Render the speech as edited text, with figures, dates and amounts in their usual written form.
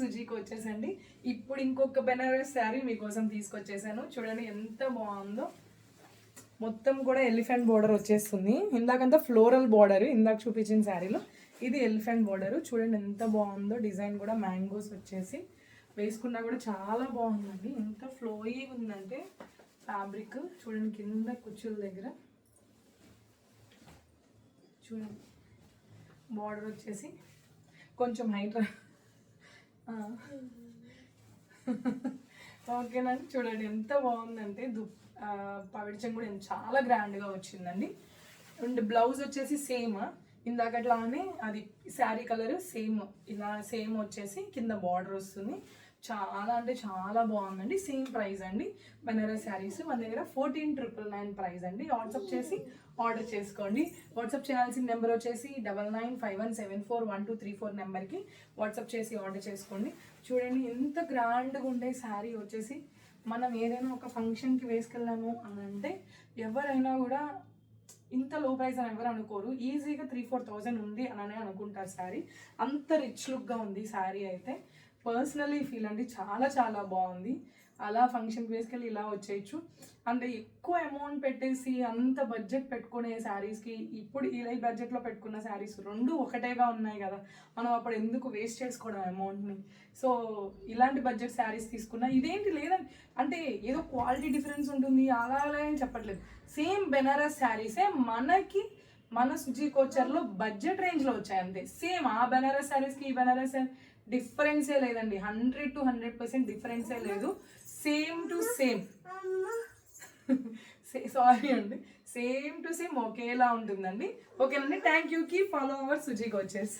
సుజీకి వచ్చేసండి. ఇప్పుడు ఇంకొక బెనారస్ శారీ మీకోసం తీసుకొచ్చేసాను. చూడండి ఎంత బాగుందో. మొత్తం కూడా ఎలిఫెంట్ బోర్డర్ వచ్చేస్తుంది. ఇందాకంతా ఫ్లోరల్ బోర్డర్ ఇందాక చూపించిన శారీలో, ఇది ఎలిఫెంట్ బోర్డర్. చూడండి ఎంత బాగుందో. డిజైన్ కూడా మ్యాంగోస్ వచ్చేసి వేసుకున్నా కూడా చాలా బాగుందండి. ఎంత ఫ్లోయీ ఉందంటే ఫ్యాబ్రిక్. చూడండి కింద కుచ్చుల దగ్గర చూడండి బార్డర్ వచ్చేసి కొంచెం హైట్. ఓకేనండి. చూడండి ఎంత బాగుందంటే పవిడిచం కూడా చాలా గ్రాండ్గా వచ్చిందండి. అండ్ బ్లౌజ్ వచ్చేసి సేమ్ ఇందాకట్లానే అది శారీ కలర్ సేమ్ ఇలా సేమ్ వచ్చేసి కింద బార్డర్ వస్తుంది. చాలా అంటే చాలా బాగుందండి. సేమ్ ప్రైస్ అండి. బనారస్ శారీస్ మన దగ్గర 14,999 ప్రైస్ అండి. వాట్సాప్ చేసి ఆర్డర్ చేసుకోండి. వాట్సాప్ చేయాల్సిన నెంబర్ వచ్చేసి 9951741234 నెంబర్కి వాట్సాప్ చేసి ఆర్డర్ చేసుకోండి. చూడండి ఎంత గ్రాండ్గా ఉండే శారీ వచ్చేసి మనం ఏదైనా ఒక ఫంక్షన్కి వేసుకెళ్ళాము అని అంటే ఎవరైనా కూడా ఇంత లో ప్రైస్ అని ఎవరు అనుకోరు. ఈజీగా 3-4,000 ఉంది అని అనుకుంటారు శారీ. అంత రిచ్ లుక్గా ఉంది శారీ అయితే. పర్సనలీ ఫీల్ అండి చాలా చాలా బాగుంది. అలా ఫంక్షన్కి వేసుకెళ్ళి ఇలా వచ్చేయచ్చు. అంటే ఎక్కువ అమౌంట్ పెట్టేసి అంత బడ్జెట్ పెట్టుకునే శారీస్కి ఇప్పుడు ఇలా బడ్జెట్లో పెట్టుకున్న శారీస్ రెండు ఒకటేగా ఉన్నాయి కదా, మనం అప్పుడు ఎందుకు వేస్ట్ చేసుకోవడం అమౌంట్ని. సో ఇలాంటి బడ్జెట్ శారీస్ తీసుకున్నా ఇదేంటి లేదండి అంటే ఏదో క్వాలిటీ డిఫరెన్స్ ఉంటుంది అలా అలా అని చెప్పట్లేదు. సేమ్ బెనారస్ శారీసే మనకి మన సుజీ కోచర్లో బడ్జెట్ రేంజ్లో వచ్చాయి అంతే. సేమ్ ఆ బెనారస్ శారీస్కి ఈ బెనారస్ డిఫరెన్సే లేదండి. 100 to 100% డిఫరెన్సే లేదు. సేమ్ టు సేమ్ సారీ అండి, సేమ్ టు సేమ్ ఒకేలా ఉంటుందండి. ఓకేనండి. Thank you. Keep follow our Suji కోచర్స్.